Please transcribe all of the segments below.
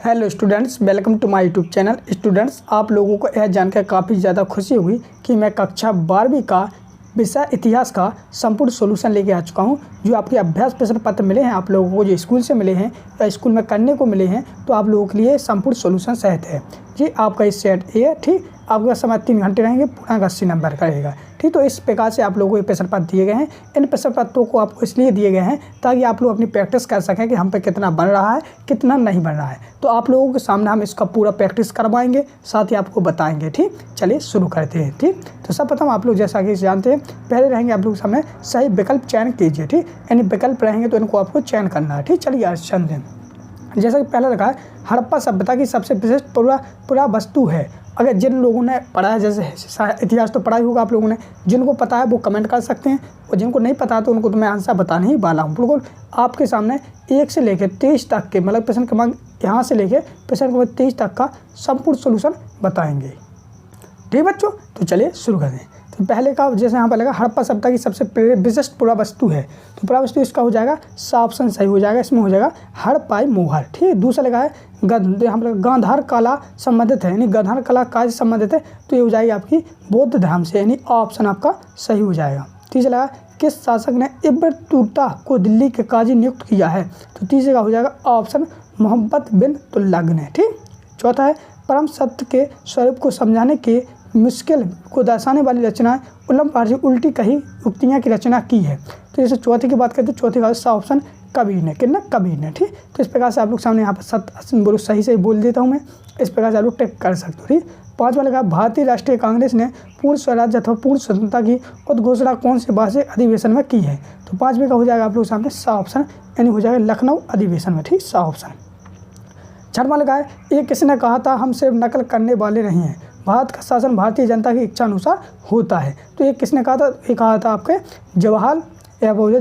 Hello students, welcome to my YouTube channel. Students, आप लोगों को यह जानकर काफ़ी ज़्यादा खुशी हुई कि मैं कक्षा 12वीं का विषय इतिहास का संपूर्ण सॉल्यूशन लेके आ चुका हूं। जो आपके अभ्यास प्रश्न पत्र मिले हैं आप लोगों को, जो स्कूल से मिले हैं या स्कूल में करने को मिले हैं, तो आप लोगों के लिए संपूर्ण सॉल्यूशन सहित है जी। आपका इस सेट ए है, ठीक। आपका समय 3 घंटे रहेंगे, पूरा 80 नंबर का रहेगा, ठीक। तो इस प्रकार से आप लोगों को ये प्रश्न पत्र दिए गए हैं। इन प्रश्न पत्रों को आपको इसलिए दिए गए हैं ताकि आप लोग अपनी प्रैक्टिस कर सकें कि हम पे कितना बन रहा है, कितना नहीं बन रहा है। तो आप लोगों के सामने हम इसका पूरा प्रैक्टिस करवाएंगे, साथ ही आपको बताएंगे, ठीक। चलिए शुरू करते हैं, ठीक। तो सबप्रथम आप लोग जैसा कि जानते हैं, पहले रहेंगे आप लोग के सामने सही विकल्प चयन कीजिए, ठीक। यानी विकल्प रहेंगे तो इनको आपको चयन करना है, ठीक। चलिए चयन दें। जैसा कि पहले रखा है, हड़प्पा सभ्यता की सबसे विशिष्ट पुरावस्तु है। अगर जिन लोगों ने पढ़ा है, जैसे इतिहास तो पढ़ा ही होगा आप लोगों ने, जिनको पता है वो कमेंट कर सकते हैं, और जिनको नहीं पता है तो उनको तो मैं आंसर बताने ही वाला हूँ। बिल्कुल आपके सामने 1 से लेकर 23 तक के, मतलब प्रश्न क्रमांक यहाँ से लेकर प्रश्न क्रमांक 23 तक का संपूर्ण सोल्यूशन बताएंगे, ठीक बच्चों। तो चलिए शुरू कर दें। तो पहले का जैसे यहाँ पर लगा, हड़प्पा सभ्यता की सबसे विशिष्ट पुरावस्तु है, तो पुरावस्तु इसका हो जाएगा सा ऑप्शन सही हो जाएगा। इसमें हो जाएगा हड़प्पाई मोहर, ठीक। दूसरा लगा है यहाँ पर गांधार कला संबंधित है, यानी गांधार कला का से संबंधित है, तो ये हो जाएगी आपकी बौद्ध धर्म से, यानी ऑप्शन आपका सही हो जाएगा। तीसरा लगा, किस शासक ने इब्न तुगता को दिल्ली के काजी नियुक्त किया है, तो तीसरे का हो जाएगा ऑप्शन मोहम्मद बिन तुगलक ने, ठीक। चौथा है, परम सत्य के स्वरूप को समझाने के मुश्किल को दर्शाने वाली रचनाएं उल्लम पारसी उल्टी कही उक्तियाँ की रचना की है। तो जैसे चौथे की बात करते हैं, चौथे का सा ऑप्शन कबीर ने, कितना कबीर ने, ठीक। तो इस प्रकार से आप लोग सामने यहाँ पर सही बोल देता हूँ मैं, इस प्रकार से आप लोग टेक कर सकते हो, ठीक। पाँचवा लगा, भारतीय राष्ट्रीय कांग्रेस ने पूर्ण स्वराज्य अथवा पूर्ण स्वतंत्रता की उद्घोषणा कौन से वार्षिक अधिवेशन में की है, तो 5वें का हो जाएगा आप लोग सामने सा ऑप्शन, यानी हो जाएगा लखनऊ अधिवेशन में, ठीक, सा ऑप्शन। 6वां लगा है, ये किसने कहा था हम सिर्फ नकल करने वाले नहीं हैं, भारत का शासन भारतीय जनता की इच्छा अनुसार होता है, तो ये किसने कहा था, ये कहा था आपके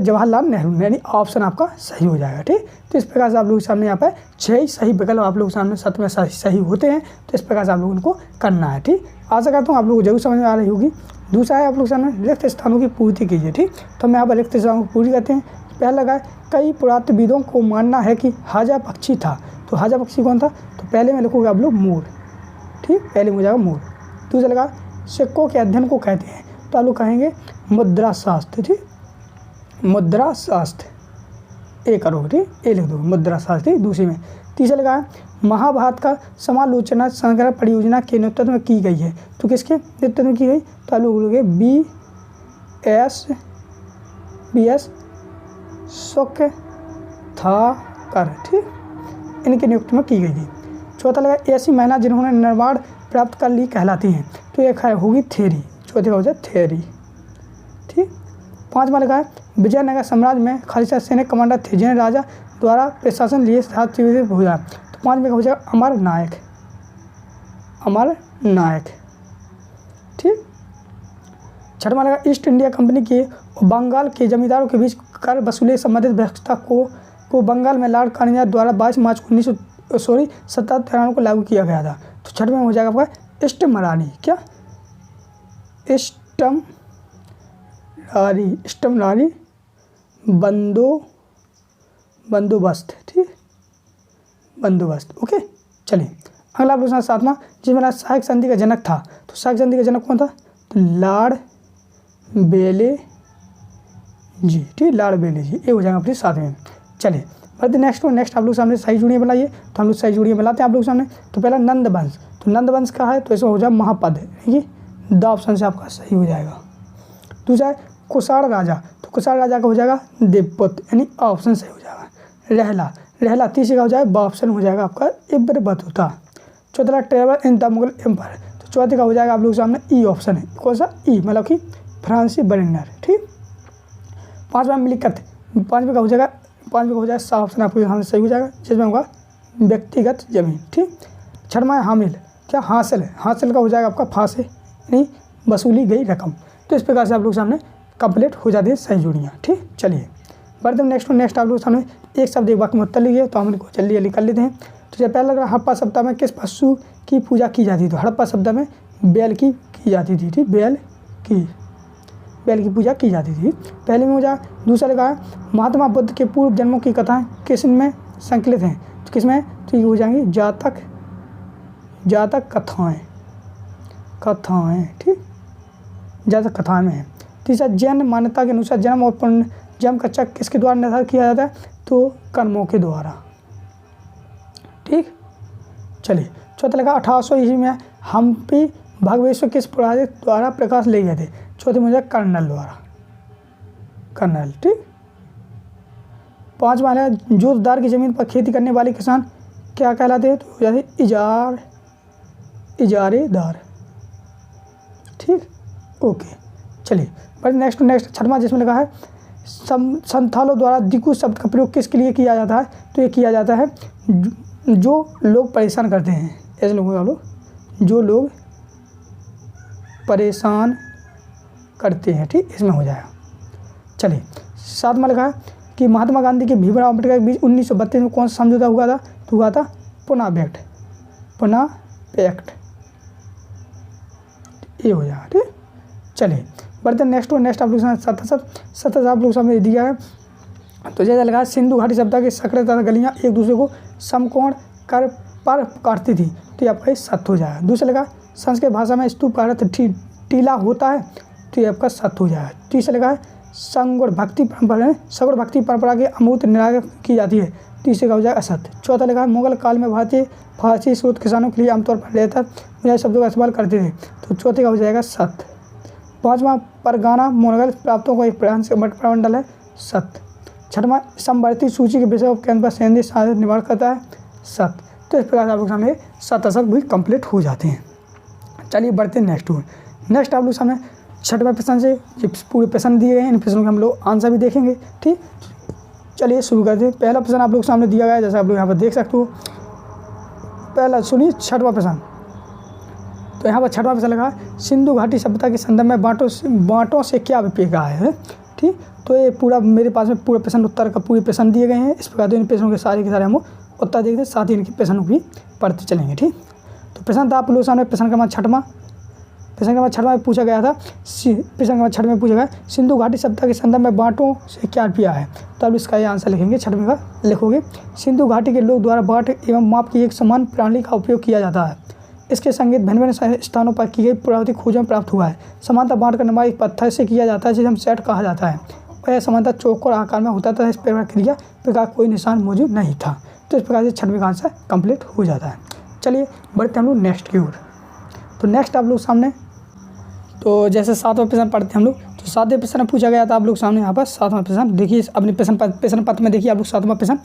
जवाहरलाल नेहरू ने, यानी ऑप्शन आपका सही हो जाएगा, ठीक। तो इस प्रकार से आप लोगों के सामने यहाँ पर 6 सही विकल्प आप लोगों के सामने 7 में सही होते हैं, तो इस प्रकार से आप लोगों को करना है, ठीक। आशा करता हूँ आप लोगों को जरूर समझ में आ रही होगी। दूसरा है, आप लोग सामने रिक्त स्थानों की पूर्ति कीजिए, ठीक। तो हम यहाँ पर रिक्त स्थानों को पूरी करते हैं। पहला लगा है, कई पुरातत्वविदों को मानना है कि हाजा पक्षी था, तो हाजा पक्षी कौन था, तो पहले में लिखोगे आप लोग मोर, ठीक, पहले में हो जाएगा मोर। दूसरा लगा, सिक्कों के अध्ययन को कहते हैं, तो आप लोग कहेंगे मुद्रा शास्त्र, ठीक, मुद्रा शास्त्र, ए करोगे, ठीक, ए लिख दो मुद्रा शास्त्र, ठीक, दूसरी में। तीसरा लगा है, महाभारत का समालोचना संग्रह परियोजना के नेतृत्व में की गई है, तो किसके नेतृत्व में की गई, तो आप लोग बोलोगे BS सुख था कर, ठीक, इनके नियुक्ति में की गई थी। चौथा लगा, ऐसी महिला जिन्होंने निर्वाण प्राप्त कर ली कहलाती हैं, तो एक है होगी थेरी, चौथे का हो जाए थेरी, ठीक। 5वां लगा है, विजयनगर साम्राज्य में खालिसा सैनिक कमांडर थे जिन्हें राजा द्वारा प्रशासन लिए साथ हो जाए, तो 5वें का हो जाएगा अमर नायक, ठीक। 6वां लगा, ईस्ट इंडिया कंपनी के बंगाल के जमींदारों के बीच कर वसूली संबंधित व्यवस्था को बंगाल में लॉर्ड कार्निवालिस द्वारा 22 मार्च 1793 को लागू किया गया था, तो 6वें में हो जाएगा आपका इस्टमरानी, क्या इस्टमरानी बंदोबस्त, ठीक, बंदोबस्त, ओके। चलिए अगला प्रश्न 7वां, जिसमें सहायक संधि का जनक था, तो सहायक संधि का जनक कौन था, तो लॉर्ड बेले जी, ठीक, लॉर्ड बेले जी, ये हो जाएगा अपनी 7वें। चलिए बढ़ते नेक्स्ट आप लोग सामने सही जोड़ियाँ बनाइए, तो हम लोग सही जोड़ियाँ बनाते हैं आप लोग सामने। तो पहला नंद वंश, तो नंद वंश का है, तो इसमें हो जाए महापद, ठीक, द ऑप्शन से आपका सही हो जाएगा। दूसरा है कुषाण राजा, तो कुषाण राजा का हो जाएगा देवपुत्र, यानी ऑप्शन सही हो जाएगा। रहला तीसरे का हो जाएगा ब ऑप्शन हो जाएगा आपका इब्रबतुता। चौथा travel in the Mughal empire, तो चौथे का हो जाएगा आप लोग सामने ई ऑप्शन है, कौन सा ई, मतलब कि फ्रांसी बर्नर, ठीक। 5वां मिलिकत, 5वें का हो जाएगा सा ऑप्शन आपके सामने सही हो जाएगा, जिसमें होगा व्यक्तिगत जमीन, ठीक। 6वां हामिल, क्या हासिल है, हासिल का हो जाएगा आपका फांसे, यानी वसूली गई रकम। तो इस प्रकार से आप लोग सामने कंप्लीट हो जाती है सही जोड़ियाँ, ठीक। चलिए बढ़ते नेक्स्ट आप लोग सामने एक शब्द एक वाक्य में उत्तर लीजिए, तो हम इनको जल्दी कर लेते हैं। तो जब पहला लग रहा, हड़प्पा सभ्यता में किस पशु की पूजा की जाती थी, तो हड़प्पा सभ्यता में बैल की जाती थी, ठीक, बैल की पूजा की जाती थी, पहले में हो जाए। दूसरा लगा, महात्मा बुद्ध के पूर्व जन्मों की कथाएं किस में संकलित हैं, तो किसमें, तो ये हो जाएंगी जातक कथाएँ, ठीक, जातक कथाएँ में है। तीसरा, जैन मान्यता के अनुसार जन्म और पुनर्जन्म का चक्र किसके द्वारा निर्धारित किया जाता है? तो कर्मों के द्वारा, ठीक। चलिए, चौथा लगा 1800 ईस्वी में हम्पी भगवेश्वर किस पुरोहित द्वारा प्रकाश ले गए थे? चौथे मुझे कर्नल द्वारा, ठीक। पाँचवा है, जोतदार की ज़मीन पर खेती करने वाले किसान क्या कहलाते हैं? तो जैसे इजारेदार, ठीक, ओके। चलिए, पर नेक्स्ट छठवां, जिसमें लिखा है संथालों द्वारा दिकु शब्द का प्रयोग किसके लिए किया जाता है? तो ये किया जाता है जो लोग परेशान करते हैं, ऐसे लोगों का लोग जो लोग परेशान करते हैं, ठीक, इसमें हो जाएगा। चलिए, सातवां लिखा है कि महात्मा गांधी के भीमराव अम्बेडकर के बीच 1932 में कौन सा समझौता हुआ था? तो हुआ था पुना पैक्ट, ये हो जाएगा, ठीक। चलिए, बढ़ते नेक्स्ट आप लोग सत्तर आप लोग सामने दिया है। तो जैसा लगा सिंधु घाटी सभ्यता के सकरे तथा गलियाँ एक दूसरे को समकोण कर पर काटती थी, तो ये आपका सत्य हो जाएगा। दूसरा लगा संस्कृत भाषा में स्तूप का अर्थ टीला होता है, तो ये आपका सत्य हो जाएगा। तीसरा लगा सगुण भक्ति परंपरा की अमूर्त निराकरण की जाती है, तीसरे का हो जाएगा असत्य। चौथा लगा मुगल काल में भारतीय फारसी स्रोत किसानों के लिए आमतौर पर रहता शब्दों का इस्तेमाल करते थे, तो चौथे का हो जाएगा सत्य। पाँचवां परगाना मुगल प्राप्तों का एक प्रमंडल है, सत्य। छठवां समवर्ती सूची के विषय केंद्र पर सेंद्रीय साधन निर्माण करता है, सत्य। तो इस प्रकार से आप लोग सामने 7 असत्य भी कंप्लीट हो जाते हैं। चलिए, बढ़ते हैं नेक्स्ट आप लोग सामने छठवें प्रश्न से ये पूरे प्रश्न दिए गए हैं, इन प्रश्नों के हम लोग आंसर भी देखेंगे, ठीक। चलिए शुरू करते हैं। पहला प्रश्न आप लोग सामने दिया गया है, जैसे आप लोग यहाँ पर देख सकते हो। पहला सुनिए, छठवां प्रश्न। तो यहाँ पर छठवां प्रश्न लगा सिंधु घाटी सभ्यता के संदर्भ में बाँटों से क्या अभिप्राय है, ठीक। तो ये पूरा मेरे पास में पूरा प्रश्न उत्तर का पूरे प्रश्न दिए गए हैं। इस प्रकार इन प्रश्नों के सारे हम उत्तर देखते हैं, साथ ही इनके प्रश्नों भी पढ़ते चलेंगे, ठीक। तो प्रश्न था आप लोग सामने प्रश्न क्रमांक छठवां में पूछा गया था। प्रश्न क्रमांक छठवें में पूछा गया सिंधु घाटी सभ्यता के संदर्भ में बाँटों से क्या अभिप्राय है? तो आप इसका ये आंसर लिखेंगे। छठवें का लिखोगे सिंधु घाटी के लोग द्वारा बाँट एवं माप की एक समान प्रणाली का उपयोग किया जाता है। इसके संगीत भिन्न भिन्न स्थानों पर की गई पुरातत्व खोजों में प्राप्त हुआ है। समानता बाँट का निर्माण एक पत्थर से किया जाता है, जिसे हम सेट कहा जाता है। वह समानता चौकोर आकार में होता था। इस प्रकार कोई निशान मौजूद नहीं था। तो इस प्रकार से छठवें का आंसर कंप्लीट हो जाता है। चलिए बढ़ते हम लोग नेक्स्ट की ओर। तो नेक्स्ट आप लोग सामने, तो जैसे 7वां प्रश्न पढ़ते हैं हम लोग। तो 7वें प्रश्न में पूछा गया था आप लोग सामने यहाँ पर 7वां प्रश्न देखिए अपने प्रश्न पत्र में देखिए आप लोग 7वां प्रश्न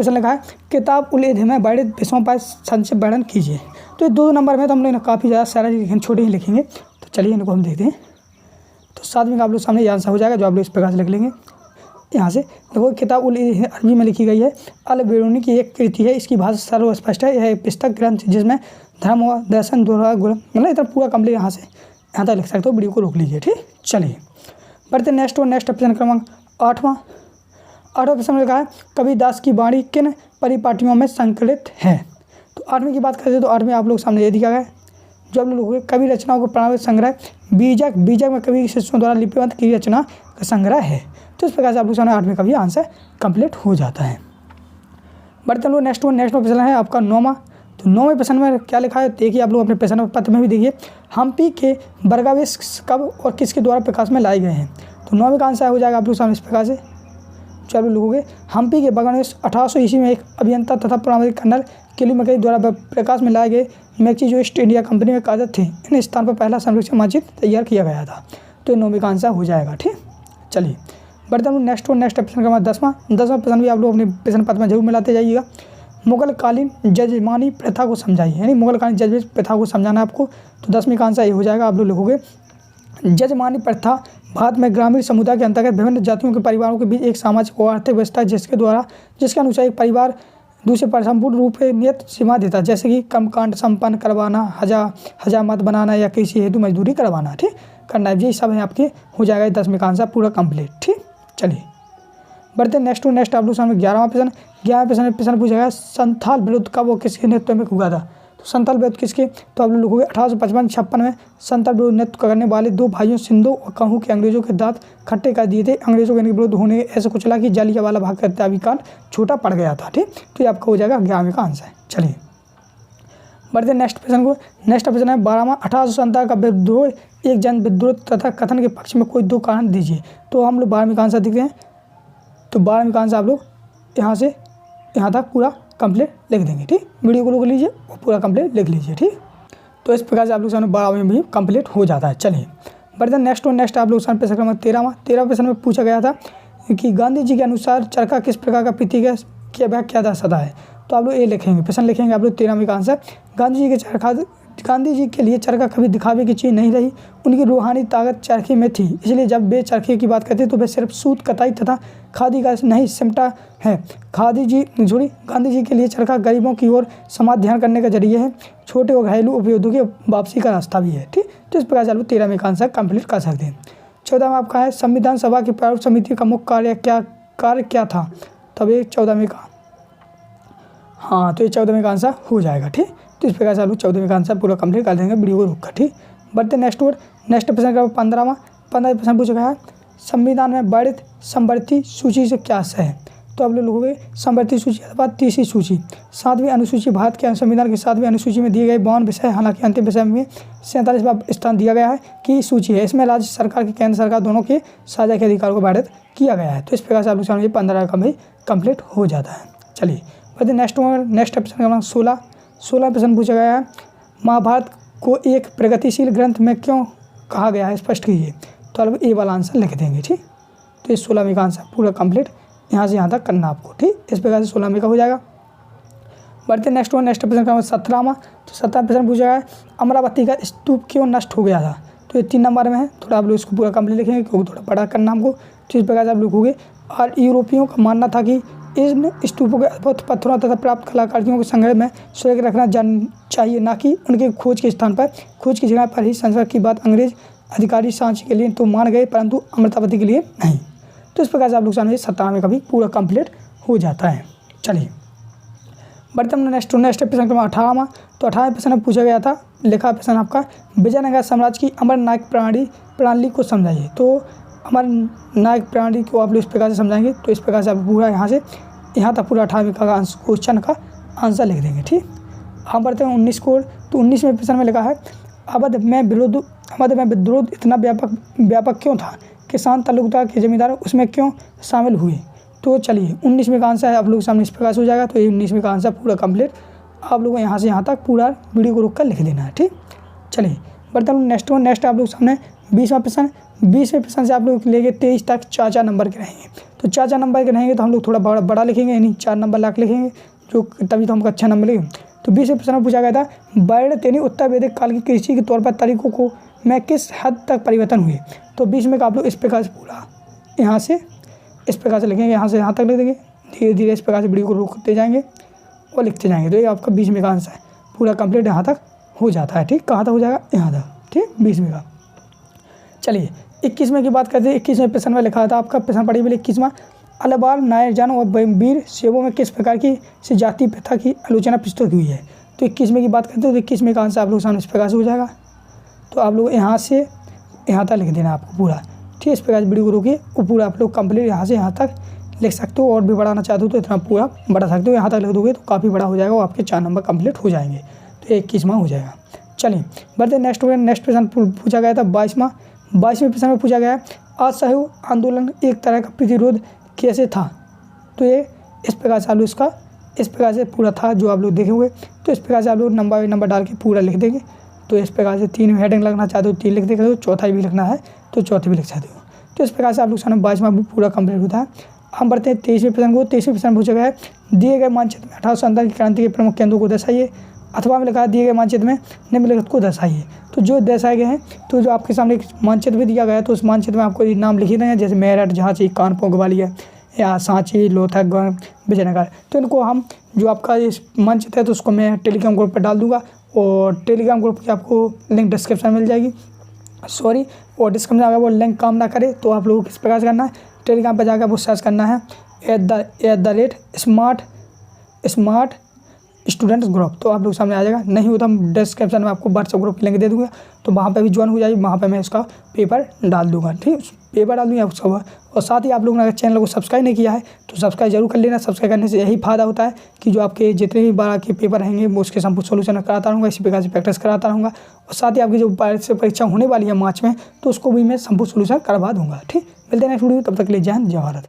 लगा है किताब उल हिंद में वर्णित विषयों पर संक्षिप्त वर्णन कीजिए। तो ये 2 नंबर में तो हम लोग काफ़ी ज़्यादा सारा लिखेंगे, छोटे ही लिखेंगे। तो चलिए इनको हम देखते हैं। तो 7वें का आप लोग सामने ये आंसर हो जाएगा, जो आप लोग इस प्रकार से लिख लेंगे। यहाँ से देखो किताब उल हिंद अरबी में लिखी गई है। अल बिरूनी की एक कृति है। इसकी भाषा सर्वस्पष्ट है। यह एक पुस्तक ग्रंथ जिसमें धर्म व दर्शन दोहरा मतलब इतना पूरा कंप्लीट यहाँ तक लिख सकते हो। वीडियो को रोक लीजिए, ठीक। चलिए बढ़ते नेक्स्ट प्रश्न क्रमांक 8वां प्रश्न में लिखा है कबीरदास की वाणी किन परिपाटियों में संकलित है। तो 8वें की बात करते हैं। तो 8वें आप लोग सामने ये दिया गया है, जो आप लोग कवि रचनाओं को प्रणालित संग्रह बीजक में कवि शिष्यों द्वारा लिपिबद्ध की रचना का संग्रह है। तो इस प्रकार से आप लोग सामने 8वें का भी आंसर कंप्लीट हो जाता है। बढ़ते हम लोग नेक्स्ट प्रश्न है आपका 9वां। तो 9वें प्रश्न में क्या लिखा है देखिए आप लोग अपने प्रश्न पत्र में भी देखिए। हम्पी के बरगावेश कब और किसके द्वारा प्रकाश में लाए गए हैं। तो 9वें का आंसर हो जाएगा आप लोग सामने इस प्रकार से। चलो लोगों हम्पी के बरगावेश 1800 ईस्वी में एक अभियंता तथा पुरातत्व कर्नल किलिमकई द्वारा प्रकाश में लाए गए मैक्सी जो ईस्ट इंडिया कंपनी में कार्यरत थे। इन स्थान पर पहला संरक्षण मानचित्र तैयार किया गया था। तो 9वें का आंसर हो जाएगा, ठीक। चलिए बढ़ते हम नेक्स्ट प्रश्न का 10वां प्रश्न भी आप लोग अपने प्रश्न पत्र में जरूर मिलाते जाइएगा। मुगलकालीन जजमानी प्रथा को समझाइए, यानी मुगलकालीन जज प्रथा को समझाना आपको। तो 10वीं का आंसर ये हो जाएगा। आप लोग लिखोगे जजमानी प्रथा भारत में ग्रामीण समुदाय के अंतर्गत विभिन्न जातियों के परिवारों के बीच एक सामाजिक और आर्थिक व्यवस्था जिसके अनुसार एक परिवार दूसरे पर संपूर्ण रूप से नियत सीमा देता है, जैसे कि कर्मकांड संपन्न करवाना, हजामत बनाना या किसी हेतु मजदूरी करवाना, ठीक करना। ये सब है आपके हो जाएगा 10वीं का आंसर पूरा कंप्लीट, ठीक। चलिए बढ़ते नेक्स्ट आप लोग सामने 11वां प्रश्न। 11वें प्रश्न पूछा गया संथाल विरुद्ध कब और किसके नेतृत्व में हुआ था। तो संथाल विरोध किसके, तो आप लोग लिखोगे 1855-56 में संथाल विरोध नृत्य करने वाले 2 भाइयों सिंधु और कहूँ के अंग्रेजों के दांत खट्टे कर दिए थे। अंग्रेजों के विरोध होने ऐसे कुचला कि जालियांवाला बाग का हत्याकांड छोटा पड़ गया था। ठीक, तो ये आपका हो जाएगा 11वें का आंसर। चलिए बढ़ते नेक्स्ट प्रश्न को। नेक्स्ट प्रश्न है 12वां, 1857 का विद्रोह एक जन विद्रोह तथा कथन के पक्ष में कोई 2 कारण दीजिए। तो हम लोग 12वें का आंसर देखते हैं। तो 12वें का आंसर आप लोग यहाँ से यहाँ तक पूरा कंप्लीट लिख देंगे। ठीक, वीडियो को रोक लीजिए और पूरा कंप्लीट लिख लीजिए। ठीक, तो इस प्रकार से आप लोग सामने 12वें में भी कंप्लीट हो जाता है। चलिए बढ़ते नेक्स्ट और नेक्स्ट आप लोग सामने प्रश्न नंबर 13वां प्रश्न में पूछा गया था कि गांधी जी के अनुसार चरखा किस प्रकार का प्रतीक है, क्या वह क्या दर्शाता है। तो आप लोग ये लिखेंगे, प्रश्न लिखेंगे आप लोग 13वें का आंसर। गांधी जी के लिए चरखा कभी दिखावे की चीज़ नहीं रही, उनकी रूहानी ताकत चरखे में थी, इसलिए जब वे चरखे की बात करते तो वे सिर्फ सूत कताई तथा खादी का नहीं सिमटा है। गांधी जी के लिए चरखा गरीबों की ओर समाज ध्यान करने का जरिए है, छोटे और घरेलू उपयोगों की वापसी का रास्ता भी है। ठीक, तो इस प्रकार से आप लोग 13वें का आंसर कंप्लीट कर सकते हैं। 14वां आपका है संविधान सभा की प्रारूप समिति का मुख्य कार्य क्या था। तब ये 14वें का, हाँ तो ये 14वें का आंसर हो जाएगा। ठीक, तो इस प्रकार से आप लोग 14वें का आंसर पूरा कंप्लीट कर देंगे वीडियो को रोककर। ठीक, बढ़ते नेक्स्ट प्रश्न का 15वां प्रश्न पूछा गया है संविधान में वर्णित समवर्ती सूची से क्या है। तो आप लोग लिखोगे समवर्ती सूची अथवा तीसरी सूची 7वीं अनुसूची भारत के संविधान की 7वीं अनुसूची में दिए गए 52 विषय, हालांकि अंतिम विषय में 47वां स्थान दिया गया है कि सूची है। इसमें राज्य सरकार की केंद्र सरकार दोनों के साझा के अधिकार को वर्णित किया गया है। तो इस प्रकार से आप लोग समझिए 15 का भी कंप्लीट हो जाता है। चलिए बढ़ते नेक्स्ट प्रश्न का 16 प्रश्न पूछा गया है महाभारत को एक प्रगतिशील ग्रंथ में क्यों कहा गया है, स्पष्ट कीजिए। तो आप ए वाला आंसर लिख देंगे। ठीक, तो इस 16वें का आंसर पूरा कंप्लीट यहाँ से यहाँ तक करना आपको। ठीक, इस प्रकार से 16वें का हो जाएगा। बढ़ते नेक्स्ट प्रश्न का 17वां। तो 17वां प्रश्न पूछा गया है अमरावती का स्तूप क्यों नष्ट हो गया था। तो ये 3 नंबर में है, थोड़ा आप लोग इसको पूरा कंप्लीट लिखेंगे क्योंकि थोड़ा बड़ा करना हमको। तो इस प्रकार से आप लिखोगे और यूरोपियों का मानना था कि इन स्तूपों के अद्भुत पत्थरों तथा प्राप्त कलाकृतियों के संग्रह में सुरक्षित रखना चाहिए, ना कि उनके खोज के स्थान पर, खोज की जगह पर ही। संस्कार की बात अंग्रेज अधिकारी सांची के लिए तो मान गए परंतु अमरावती के लिए नहीं। तो इस प्रकार से आप लोग सामने 17वें का भी पूरा कंप्लीट हो जाता है। चलिए बढ़ते हम नेक्स्ट प्रश्न क्रम 18वां। तो 18वें प्रश्न में पूछा गया था, लिखा प्रश्न आपका विजयनगर साम्राज्य की अमर नायक प्रणाली को समझाइए। तो अमर नायक प्रणाली को आप लोग इस प्रकार से समझाएंगे। तो इस प्रकार से आप पूरा यहाँ से यहाँ तक पूरा 18वें का क्वेश्चन का आंसर लिख देंगे। ठीक, हम बढ़ते हैं 19 को। तो 19वें प्रश्न में लिखा है अवध में विद्रोह इतना व्यापक क्यों था, किसान तालुकदार के जमींदार उसमें क्यों शामिल हुए। तो चलिए 19वें का आंसर आप लोग सामने इस प्रकार से हो जाएगा। तो ये 19वें का आंसर पूरा कंप्लीट आप लोगों को यहाँ से यहाँ तक पूरा वीडियो को रोक कर लिख देना है। ठीक, चलिए बढ़ते हैं नेक्स्ट आप लोग सामने 20वां प्रश्न। 20वें प्रश्न से आप लोग लेके 23 तक 4 नंबर के रहेंगे। तो 4 नंबर के रहेंगे तो हम लोग थोड़ा बड़ा लिखेंगे, यानी 4 नंबर लाख लिखेंगे, जो तभी तो हमको अच्छा नंबर लिखेंगे। तो 20वें प्रश्न में पूछा गया था वर्ण यानी उत्तर वैदिक काल की कृषि के तौर पर तरीकों को में किस हद तक परिवर्तन हुए। तो 20वें का आप लोग इस प्रकार से पूरा यहाँ से इस प्रकार से लिखेंगे, यहाँ से यहाँ तक लिख देंगे। धीरे धीरे इस प्रकार से वीडियो को रोकते जाएंगे और लिखते जाएंगे। तो ये आपका 20वें का आंसर है, पूरा कंप्लीट यहाँ तक हो जाता है। ठीक, कहाँ तक हो जाएगा, यहाँ तक। ठीक, 20वें का। चलिए 21वें की बात करते हैं। 21वें प्रश्न में लिखा था आपका प्रश्न पढ़िए 21वां अलबार नायर जान और वीर सेवों में किस प्रकार की से जाति प्रथा की आलोचना प्रस्तुत हुई है। तो 21वें की बात करते हैं। तो 21वें का आंसर आप लोग सामने इस प्रकार से हो जाएगा। तो आप लोग यहाँ से यहाँ तक लिख देना आपको पूरा। ठीक, इस प्रकार वीडियो को रोकिए और पूरा आप लोग कंप्लीट यहाँ से यहाँ तक लिख सकते हो, और भी बढ़ाना चाहते हो तो इतना पूरा बढ़ा सकते हो। यहाँ तक लिख दोगे तो काफ़ी बड़ा हो जाएगा और आपके 4 नंबर कंप्लीट हो जाएंगे। तो 21वां हो जाएगा। चलिए बढ़ते नेक्स्ट प्रश्न पूछा गया था 22वें प्रश्न में पूछा गया है असहयोग आंदोलन एक तरह का प्रतिरोध कैसे था। तो ये इस प्रकार से आप लोग इसका इस प्रकार से पूरा था जो आप लोग देखे हुए। तो इस प्रकार से आप लोग नंबर डाल के पूरा लिख देंगे। तो इस प्रकार से 3 हेडिंग लगना चाहते हो 3 लिख देंगे, चौथा भी लिखना है तो चौथी भी लिख सकते हो। तो इस प्रकार से आप लोग सामने 22वां भी पूरा कंप्लीट होता है। हम बढ़ते हैं 23वें प्रश्न को। 23वें प्रश्न पूछा गया है दिए गए मानचित्र में 1857 की क्रांति के प्रमुख केंद्रों को दर्शाइए, अथवा में लिखा है दिए गए मानचित्र में निम्नलिखित को दर्शाइए। तो जो दर्शाए गए हैं, तो जो आपके सामने एक मानचित्र भी दिया गया है तो उस मानचित्र में आपको नाम लिखे गए हैं, जैसे मेरठ, झांसी, कानपुर, ग्वालियर या सांची, लोथक, विजयनगर। तो इनको हम जो आपका इस मंचित्र है तो उसको मैं टेलीग्राम ग्रुप पर डाल दूंगा, और टेलीग्राम ग्रुप की आपको लिंक डिस्क्रिप्शन में मिल जाएगी। और डिस्क्रिप्शन में अगर वो लिंक काम ना करे तो आप लोगों को किस प्रकार से करना है, टेलीग्राम पर जाकर वो सर्च करना है @ स्मार्ट स्टूडेंट्स ग्रुप, तो आप लोग सामने आ जाएगा। नहीं होता हम डिस्क्रिप्शन में आपको व्हाट्सएप ग्रुप की लिंक दे दूँगा, तो वहाँ पे भी ज्वाइन हो जाइए। वहाँ पे मैं इसका पेपर डाल दूँगा, ठीक, पेपर डाल दूँगा उसका। और साथ ही आप लोगों ने अगर चैनल को सब्सक्राइब नहीं किया है तो सब्सक्राइब जरूर कर लेना। सब्सक्राइब करने से यही फ़ायदा होता है कि जो आपके जितने भी बार के पेपर रहेंगे वो उसके संपूर्ण सोल्यूशन कराता रहूँगा, इसी प्रकार से प्रैक्टिस कराता रहूँगा। और साथ ही आपकी जो परीक्षा होने वाली है मार्च में, तो उसको भी मैं संपूर्ण सोल्यूशन करवा दूँगा, ठीक। मिलते हैं नेक्स्ट वीडियो में, तब तक के लिए जय हिंद जय भारत।